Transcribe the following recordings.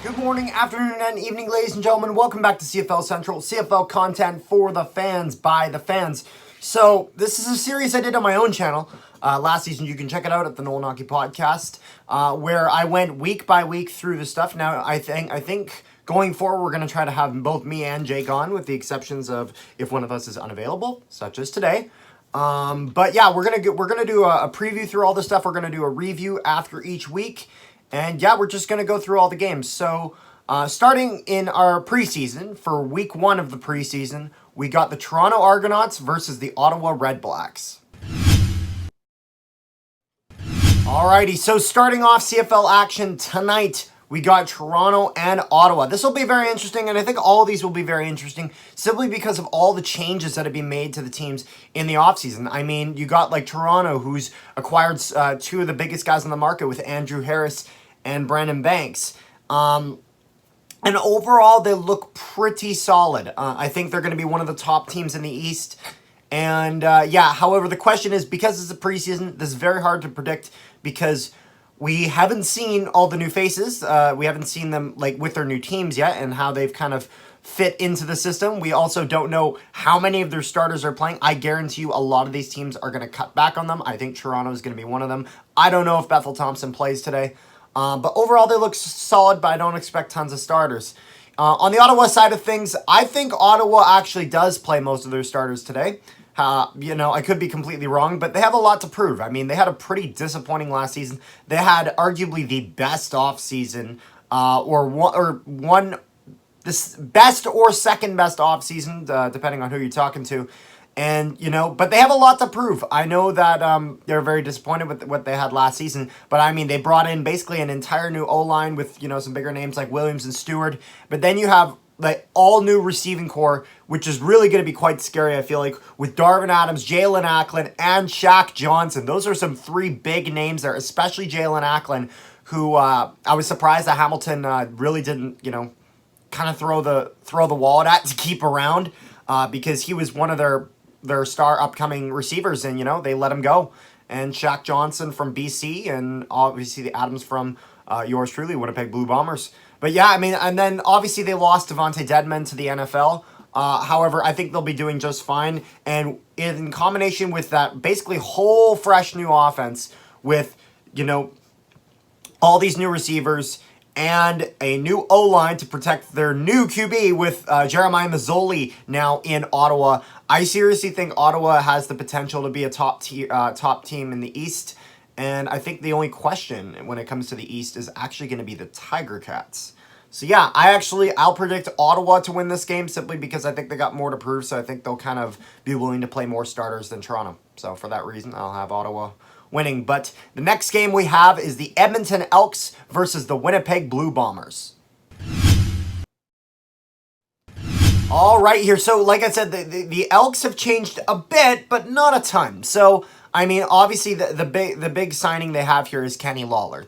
Good morning, afternoon, and evening, ladies and gentlemen. Welcome back to CFL Central, CFL content for the fans, by the fans. So, this is a series I did on my own channel last season. You can check it out at the Nolan Hockey Podcast, where I went week by week through the stuff. Now, I think going forward, we're going to try to have both me and Jake on, with the exceptions of if one of us is unavailable, such as today. But yeah, we're gonna do a preview through all this stuff. We're gonna do a review after each week. And yeah, we're just going to go through all the games. So, starting in our preseason, for week 1 of the preseason, we got the Toronto Argonauts versus the Ottawa Red Blacks. Alrighty, so starting off CFL action tonight, we got Toronto and Ottawa. This will be very interesting, and I think all of these will be very interesting simply because of all the changes that have been made to the teams in the offseason. I mean, you got like Toronto, who's acquired 2 of the biggest guys on the market with Andrew Harris and Brandon Banks. And overall, they look pretty solid. I think they're going to be one of the top teams in the East. And yeah, however, the question is, because it's a preseason, this is very hard to predict because we haven't seen all the new faces. We haven't seen them like with their new teams yet and how they've kind of fit into the system. We also don't know how many of their starters are playing. I guarantee you a lot of these teams are going to cut back on them. I think Toronto is going to be one of them. I don't know if Bethel Thompson plays today. But overall, they look solid, but I don't expect tons of starters. On the Ottawa side of things, I think Ottawa actually does play most of their starters today. I could be completely wrong, but they have a lot to prove. I mean, they had a pretty disappointing last season. They had arguably the best offseason, this best or second best offseason, depending on who you're talking to. And, but they have a lot to prove. I know that they're very disappointed with what they had last season. But, I mean, they brought in basically an entire new O-line with, some bigger names like Williams and Stewart. But then you have, like, all-new receiving core, which is really going to be quite scary, I feel like, with Darvin Adams, Jalen Acklin, and Shaq Johnson. Those are some 3 big names there, especially Jalen Acklin, who I was surprised that Hamilton really didn't, kind of throw the wallet at to keep around because he was one of their star upcoming receivers, and they let him go. And Shaq Johnson from BC, and obviously the Adams from yours truly, Winnipeg Blue Bombers. But yeah, I mean, and then obviously they lost Devontae Dedmon to the NFL. However, I think they'll be doing just fine. And in combination with that basically whole fresh new offense with, all these new receivers and a new O-line to protect their new QB with Jeremiah Mazzoli now in Ottawa. I seriously think Ottawa has the potential to be a top team in the East. And I think the only question when it comes to the East is actually going to be the Tiger Cats. So yeah, I'll predict Ottawa to win this game simply because I think they got more to prove. So I think they'll kind of be willing to play more starters than Toronto. So for that reason, I'll have Ottawa winning. But the next game we have is the Edmonton Elks versus the Winnipeg Blue Bombers. All right here. So like I said, the Elks have changed a bit, but not a ton. So, I mean, obviously the big signing they have here is Kenny Lawler.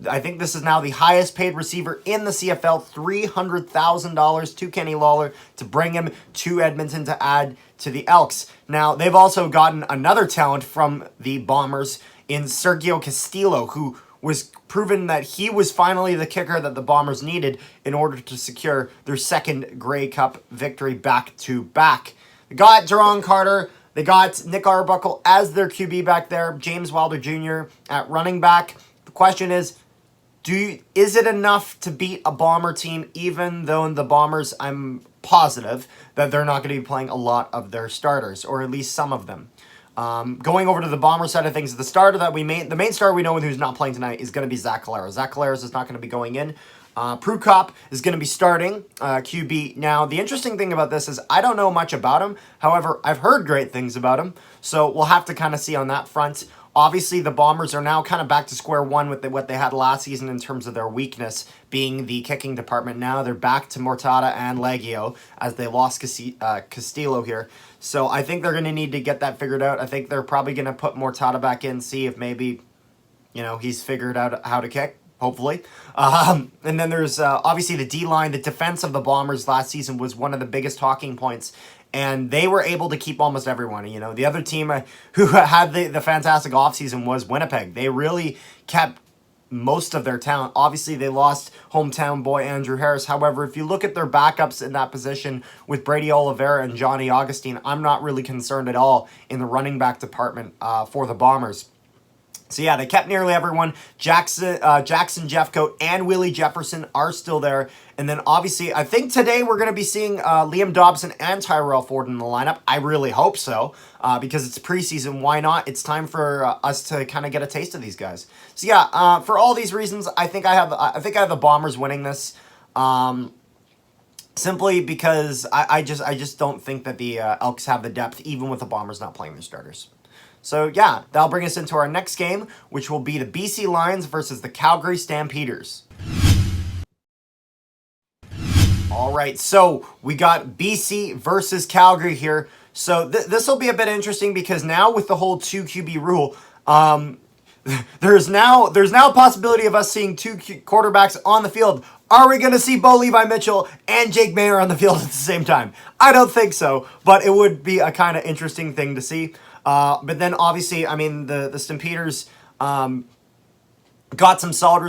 I think this is now the highest paid receiver in the CFL, $300,000 to Kenny Lawler to bring him to Edmonton to add to the Elks. Now, they've also gotten another talent from the Bombers in Sergio Castillo, who was proven that he was finally the kicker that the Bombers needed in order to secure their second Grey Cup victory back-to-back. They got Jerron Carter. They got Nick Arbuckle as their QB back there. James Wilder Jr. at running back. The question is, is it enough to beat a Bomber team, even though the Bombers, I'm positive that they're not going to be playing a lot of their starters, or at least some of them. Going over to the Bomber side of things, the main star we know who's not playing tonight is going to be Zach Collaros. Zach Collaros is not going to be going in. Prukop is going to be starting QB. Now, the interesting thing about this is I don't know much about him. However, I've heard great things about him. So we'll have to kind of see on that front. Obviously, the Bombers are now kind of back to square one with what they had last season in terms of their weakness being the kicking department. Now they're back to Mortada and Leggio as they lost Castillo here. So I think they're going to need to get that figured out. I think they're probably going to put Mortada back in, see if maybe, he's figured out how to kick. Hopefully. And then there's obviously the D-line. The defense of the Bombers last season was one of the biggest talking points. and they were able to keep almost everyone. You know, the other team who had the fantastic offseason was Winnipeg. They really kept most of their talent. Obviously, they lost hometown boy Andrew Harris. However, if you look at their backups in that position with Brady Oliveira and Johnny Augustine, I'm not really concerned at all in the running back department for the Bombers. So yeah, they kept nearly everyone. Jackson Jeffcoat and Willie Jefferson are still there. And then obviously, I think today we're going to be seeing Liam Dobson and Tyrell Ford in the lineup. I really hope so, because it's preseason. Why not? It's time for us to kind of get a taste of these guys. So yeah, for all these reasons, I think I have the Bombers winning this. Simply because I just don't think that the Elks have the depth, even with the Bombers not playing their starters. So yeah, that'll bring us into our next game, which will be the BC Lions versus the Calgary Stampeders. All right, so we got BC versus Calgary here. So this will be a bit interesting because now with the whole 2 QB rule, there's now a possibility of us seeing 2 quarterbacks on the field. Are we going to see Bo Levi Mitchell and Jake Mayer on the field at the same time? I don't think so, but it would be a kind of interesting thing to see. But then obviously, I mean, the Stampeders got some solid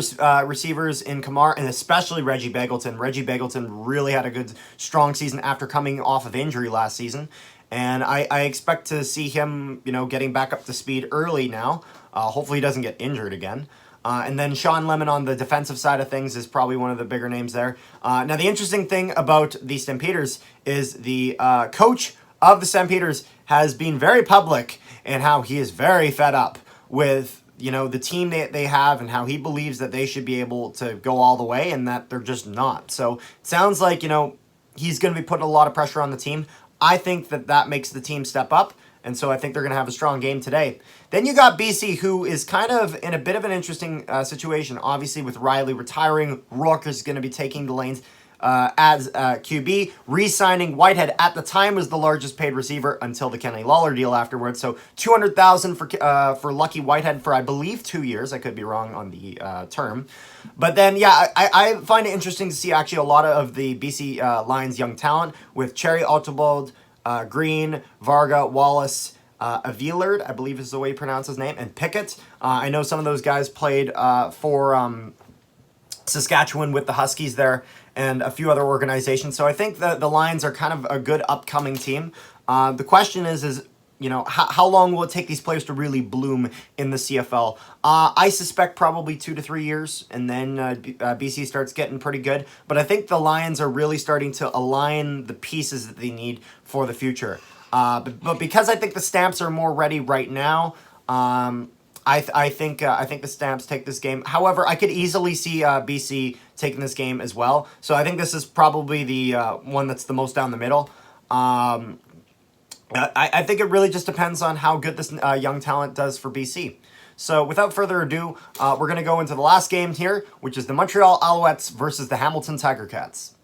receivers in Kamar and especially Reggie Begelton. Reggie Begelton really had a good, strong season after coming off of injury last season. And I expect to see him, you know, getting back up to speed early now. Hopefully he doesn't get injured again. And then Sean Lemon on the defensive side of things is probably one of the bigger names there. Now, the interesting thing about the Stampeders is the coach of the Stampeders has been very public in how he is very fed up with, you know, the team that they have and how he believes that they should be able to go all the way and that they're just not. So it sounds like, you know, he's going to be putting a lot of pressure on the team. I think that makes the team step up. And so I think they're going to have a strong game today. Then you got BC, who is kind of in a bit of an interesting situation. Obviously, with Riley retiring, Rourke is going to be taking the lanes as QB, re-signing Whitehead. At the time was the largest paid receiver until the Kenny Lawler deal afterwards. So $200,000 for Lucky Whitehead for, I believe, 2 years. I could be wrong on the term. But then, yeah, I find it interesting to see actually a lot of the BC Lions young talent with Cherry Archibald, Green, Varga, Wallace, Avilard, I believe is the way you pronounce his name, and Pickett. I know some of those guys played for Saskatchewan with the Huskies there and a few other organizations. So I think that the Lions are kind of a good upcoming team. The question is you know, how long will it take these players to really bloom in the CFL? I suspect probably 2 to 3 years, and then BC starts getting pretty good. But I think the Lions are really starting to align the pieces that they need for the future. But because I think the Stamps are more ready right now, I think the Stamps take this game. However, I could easily see BC taking this game as well. So I think this is probably the one that's the most down the middle. I think it really just depends on how good this young talent does for BC. So without further ado, we're going to go into the last game here, which is the Montreal Alouettes versus the Hamilton Tiger Cats.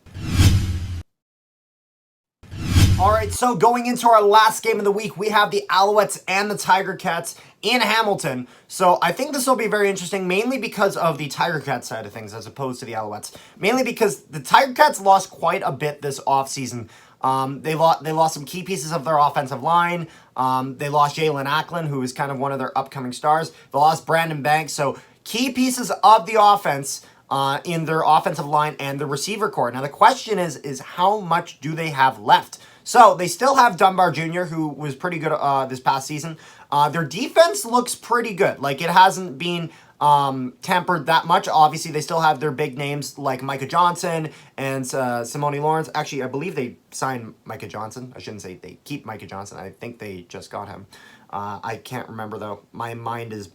All right, so going into our last game of the week, we have the Alouettes and the Tiger Cats in Hamilton. So I think this will be very interesting, mainly because of the Tiger Cats side of things as opposed to the Alouettes. Mainly because the Tiger Cats lost quite a bit this offseason. They lost some key pieces of their offensive line. They lost Jalen Acklin, who is kind of one of their upcoming stars. They lost Brandon Banks. So key pieces of the offense in their offensive line and the receiver core. Now the question is how much do they have left? So they still have Dunbar Jr., who was pretty good this past season. Their defense looks pretty good. Like, it hasn't been tempered that much. Obviously, they still have their big names like Micah Johnson and Simone Lawrence. Actually, I believe they signed Micah Johnson. I shouldn't say they keep Micah Johnson. I think they just got him. I can't remember, though. My mind is...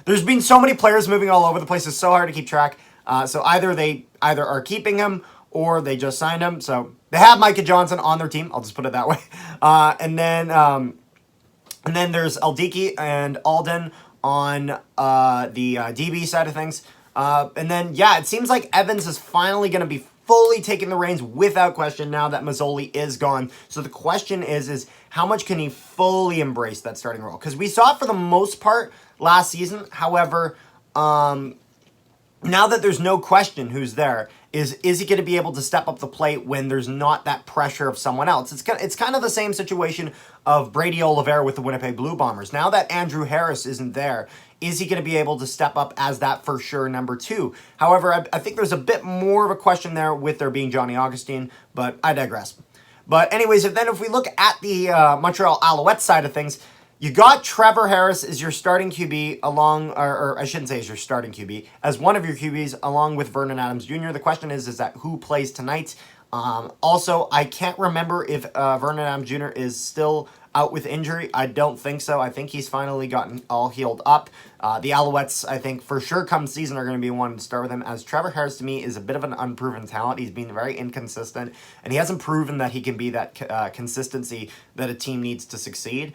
There's been so many players moving all over the place. It's so hard to keep track. So either they are keeping him or they just signed him. So they have Micah Johnson on their team. I'll just put it that way. And then there's Aldiki and Alden on the DB side of things. And then, yeah, it seems like Evans is finally going to be fully taking the reins without question now that Mazzoli is gone. So the question is how much can he fully embrace that starting role? Because we saw it for the most part last season. However, now that there's no question who's there, is he going to be able to step up the plate when there's not that pressure of someone else? It's kind of the same situation of Brady Oliveira with the Winnipeg Blue Bombers. Now that Andrew Harris isn't there, is he going to be able to step up as that for sure number 2? However, I think there's a bit more of a question there with there being Johnny Augustine, but I digress. But anyways, if we look at the Montreal Alouettes side of things, you got Trevor Harris as your starting QB or I shouldn't say as your starting QB, as one of your QBs along with Vernon Adams Jr. The question is that who plays tonight? Also, I can't remember if Vernon Adams Jr. is still out with injury. I don't think so. I think he's finally gotten all healed up. The Alouettes, I think, for sure come season are going to be one to start with him, as Trevor Harris to me is a bit of an unproven talent. He's been very inconsistent, and he hasn't proven that he can be that consistency that a team needs to succeed.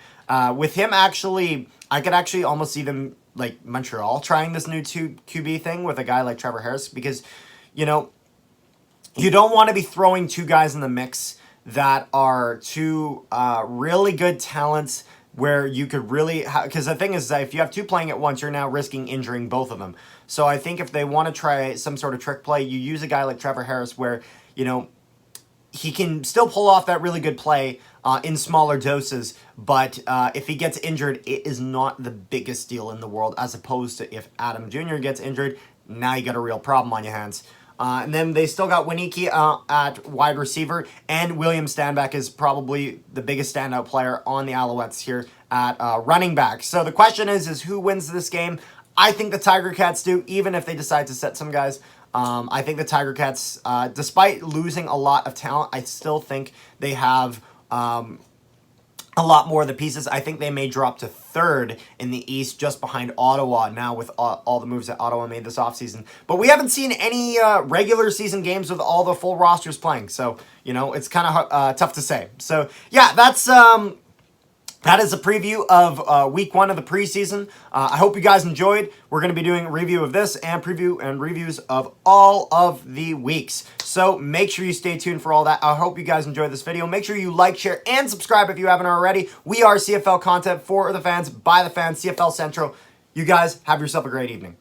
With him, actually, I could actually almost see them, like Montreal, trying this new 2 QB thing with a guy like Trevor Harris, because, you know, you don't want to be throwing 2 guys in the mix that are 2 really good talents where you could really... Because the thing is that if you have 2 playing at once, you're now risking injuring both of them. So I think if they want to try some sort of trick play, you use a guy like Trevor Harris where, you know, he can still pull off that really good play in smaller doses, but if he gets injured, it is not the biggest deal in the world, as opposed to if Adam Jr. gets injured, now you got a real problem on your hands. And then they still got Winiki at wide receiver, and William Stanback is probably the biggest standout player on the Alouettes here at running back. So the question is who wins this game? I think the Tiger Cats do, even if they decide to set some guys. I think the Tiger Cats, despite losing a lot of talent, I still think they have a lot more of the pieces. I think they may drop to 3rd in the East, just behind Ottawa now with all the moves that Ottawa made this offseason. But we haven't seen any regular season games with all the full rosters playing. So, you know, it's kind of tough to say. So, yeah, that is a preview of week 1 of the preseason. I hope you guys enjoyed. We're going to be doing a review of this and preview and reviews of all of the weeks. So make sure you stay tuned for all that. I hope you guys enjoyed this video. Make sure you like, share, and subscribe if you haven't already. We are CFL content for the fans, by the fans, CFL Central. You guys have yourself a great evening.